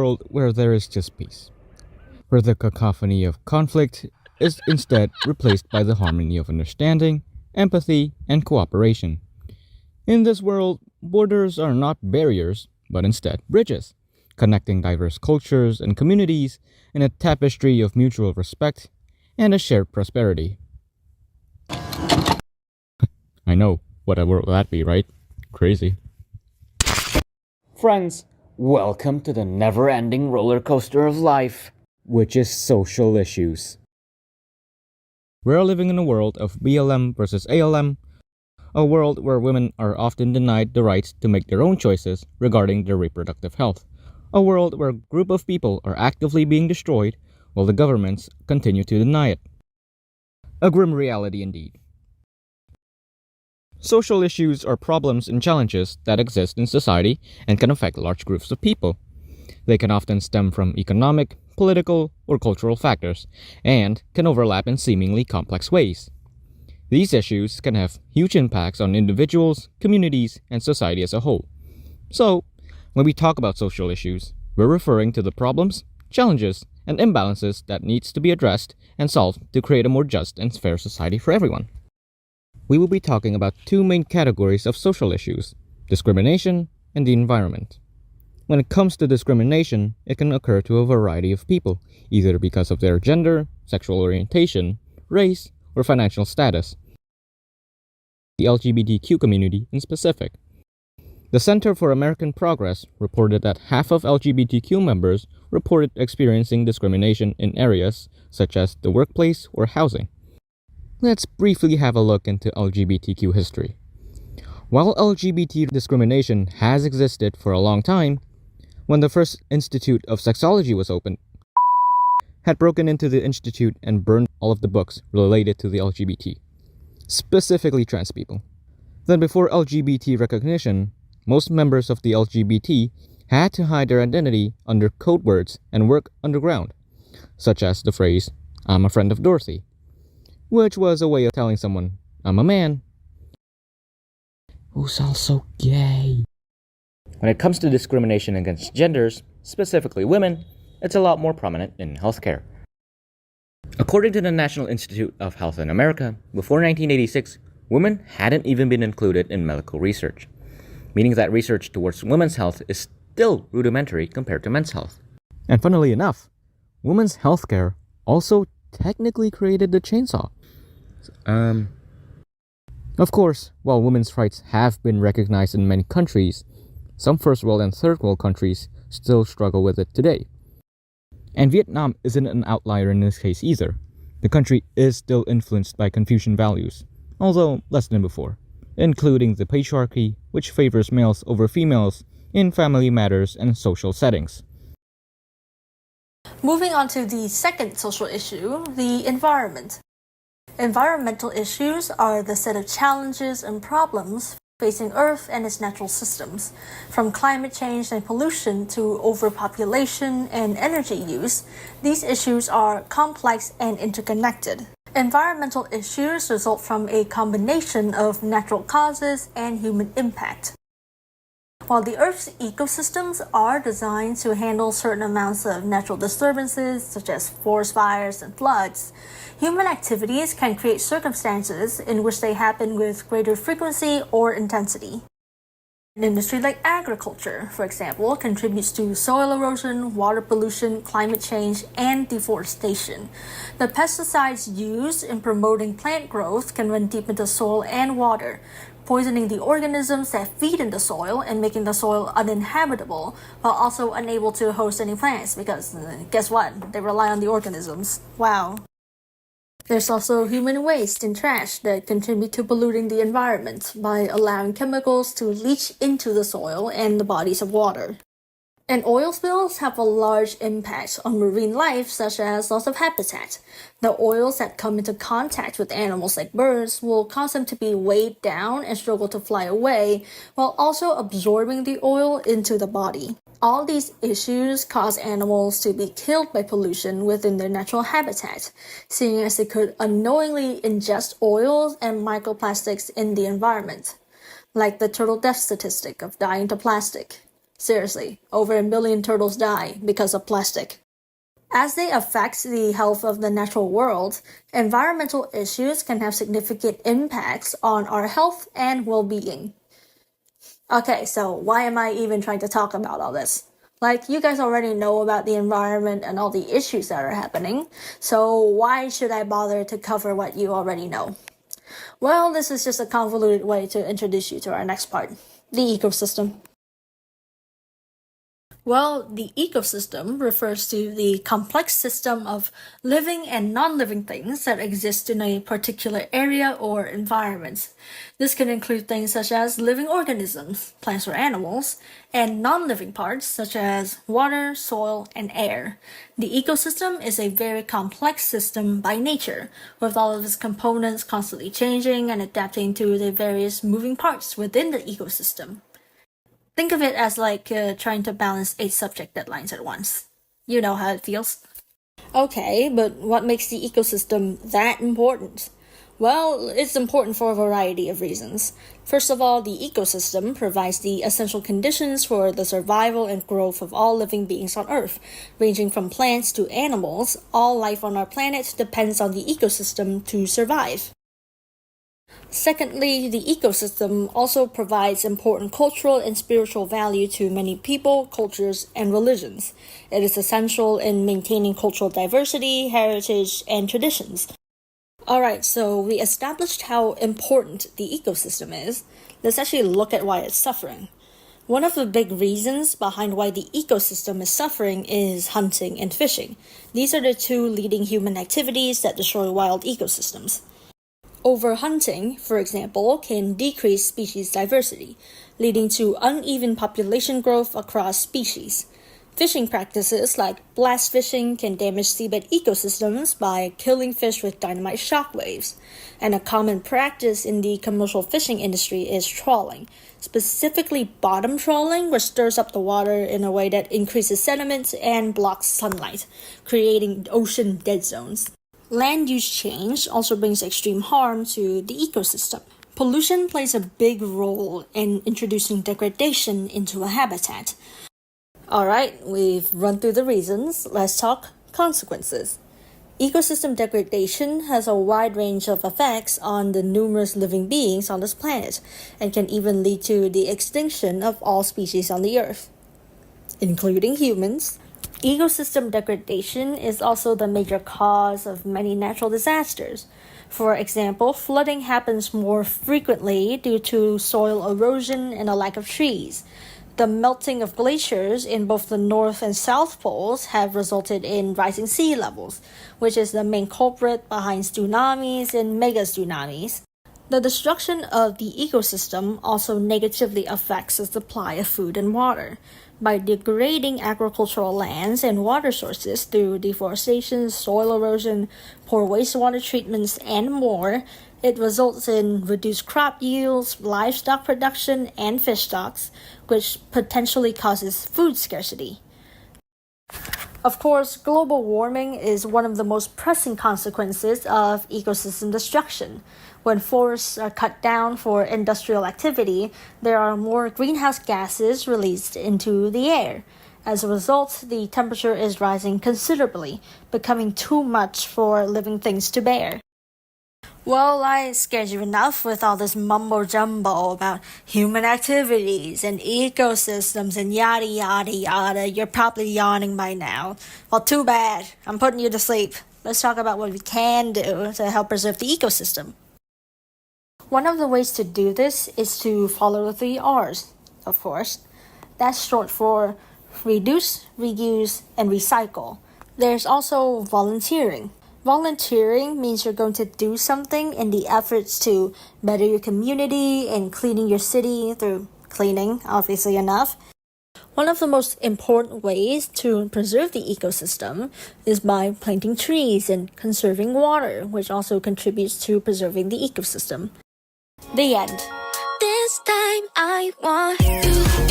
world where there is just peace, where the cacophony of conflict is instead replaced by the harmony of understanding, empathy, and cooperation. In this world, borders are not barriers, but instead bridges, connecting diverse cultures and communities in a tapestry of mutual respect and a shared prosperity. I know, what a world that be, right? Crazy. Friends, welcome to the never ending roller coaster of life, which is social issues. We're living in a world of BLM versus ALM, a world where women are often denied the right to make their own choices regarding their reproductive health, a world where a group of people are actively being destroyed while the governments continue to deny it. A grim reality indeed. Social issues are problems and challenges that exist in society and can affect large groups of people. They can often stem from economic, political, or cultural factors, and can overlap in seemingly complex ways. These issues can have huge impacts on individuals, communities, and society as a whole. So, when we talk about social issues, we're referring to the problems, challenges, and imbalances that needs to be addressed and solved to create a more just and fair society for everyone. We will be talking about two main categories of social issues: discrimination and the environment. When it comes to discrimination, it can occur to a variety of people, either because of their gender, sexual orientation, race, or financial status. The LGBTQ community in specific. The Center for American Progress reported that half of LGBTQ members reported experiencing discrimination in areas such as the workplace or housing. Let's briefly have a look into LGBTQ history. While LGBT discrimination has existed for a long time, when the first Institute of Sexology was opened, had broken into the institute and burned all of the books related to the LGBT, specifically trans people. Then before LGBT recognition, most members of the LGBT had to hide their identity under code words and work underground, such as the phrase, "I'm a friend of Dorothy," which was a way of telling someone, "I'm a man who's also gay." When it comes to discrimination against genders, specifically women, it's a lot more prominent in healthcare. According to the National Institute of Health in America, before 1986, women hadn't even been included in medical research, meaning that research towards women's health is still rudimentary compared to men's health. And funnily enough, women's healthcare also technically created the chainsaw. Of course, while women's rights have been recognized in many countries, some first world and third world countries still struggle with it today. And Vietnam isn't an outlier in this case either. The country is still influenced by Confucian values, although less than before, including the patriarchy, which favors males over females in family matters and social settings. Moving on to the second social issue, the environment. Environmental issues are the set of challenges and problems facing Earth and its natural systems. From climate change and pollution to overpopulation and energy use, these issues are complex and interconnected. Environmental issues result from a combination of natural causes and human impact. While the Earth's ecosystems are designed to handle certain amounts of natural disturbances, such as forest fires and floods, human activities can create circumstances in which they happen with greater frequency or intensity. An industry like agriculture, for example, contributes to soil erosion, water pollution, climate change, and deforestation. The pesticides used in promoting plant growth can run deep into soil and water, poisoning the organisms that feed in the soil and making the soil uninhabitable, while also unable to host any plants because guess what? They rely on the organisms. Wow. There's also human waste and trash that contribute to polluting the environment by allowing chemicals to leach into the soil and the bodies of water. And oil spills have a large impact on marine life, such as loss of habitat. The oils that come into contact with animals like birds will cause them to be weighed down and struggle to fly away, while also absorbing the oil into the body. All these issues cause animals to be killed by pollution within their natural habitat, seeing as they could unknowingly ingest oils and microplastics in the environment, like the turtle death statistic of dying to plastic. Seriously, over 1 million turtles die because of plastic. As they affect the health of the natural world, environmental issues can have significant impacts on our health and well-being. Okay, so why am I even trying to talk about all this? Like, you guys already know about the environment and all the issues that are happening, so why should I bother to cover what you already know? Well, this is just a convoluted way to introduce you to our next part, the ecosystem. Well, the ecosystem refers to the complex system of living and non-living things that exist in a particular area or environment. This can include things such as living organisms, plants or animals, and non-living parts such as water, soil, and air. The ecosystem is a very complex system by nature, with all of its components constantly changing and adapting to the various moving parts within the ecosystem. Think of it as like trying to balance 8 subject deadlines at once. You know how it feels. Okay, but what makes the ecosystem that important? Well, it's important for a variety of reasons. First of all, the ecosystem provides the essential conditions for the survival and growth of all living beings on Earth. Ranging from plants to animals, all life on our planet depends on the ecosystem to survive. Secondly, the ecosystem also provides important cultural and spiritual value to many people, cultures, and religions. It is essential in maintaining cultural diversity, heritage, and traditions. Alright, so we established how important the ecosystem is. Let's actually look at why it's suffering. One of the big reasons behind why the ecosystem is suffering is hunting and fishing. These are the two leading human activities that destroy wild ecosystems. Overhunting, for example, can decrease species diversity, leading to uneven population growth across species. Fishing practices like blast fishing can damage seabed ecosystems by killing fish with dynamite shockwaves. And a common practice in the commercial fishing industry is trawling, specifically bottom trawling, which stirs up the water in a way that increases sediment and blocks sunlight, creating ocean dead zones. Land use change also brings extreme harm to the ecosystem. Pollution plays a big role in introducing degradation into a habitat. Alright, we've run through the reasons. Let's talk consequences. Ecosystem degradation has a wide range of effects on the numerous living beings on this planet, and can even lead to the extinction of all species on the Earth, including humans. Ecosystem degradation is also the major cause of many natural disasters. For example, flooding happens more frequently due to soil erosion and a lack of trees. The melting of glaciers in both the North and South Poles have resulted in rising sea levels, which is the main culprit behind tsunamis and mega tsunamis. The destruction of the ecosystem also negatively affects the supply of food and water. By degrading agricultural lands and water sources through deforestation, soil erosion, poor wastewater treatments, and more, it results in reduced crop yields, livestock production, and fish stocks, which potentially causes food scarcity. Of course, global warming is one of the most pressing consequences of ecosystem destruction. When forests are cut down for industrial activity, there are more greenhouse gases released into the air. As a result, the temperature is rising considerably, becoming too much for living things to bear. Well, I scared you enough with all this mumbo-jumbo about human activities and ecosystems and yada yada yada. You're probably yawning by now. Well, too bad. I'm putting you to sleep. Let's talk about what we can do to help preserve the ecosystem. One of the ways to do this is to follow the 3 R's, of course. That's short for reduce, reuse, and recycle. There's also volunteering. Volunteering means you're going to do something in the efforts to better your community and cleaning your city through cleaning, obviously enough. One of the most important ways to preserve the ecosystem is by planting trees and conserving water, which also contributes to preserving the ecosystem. The end. This time I want you.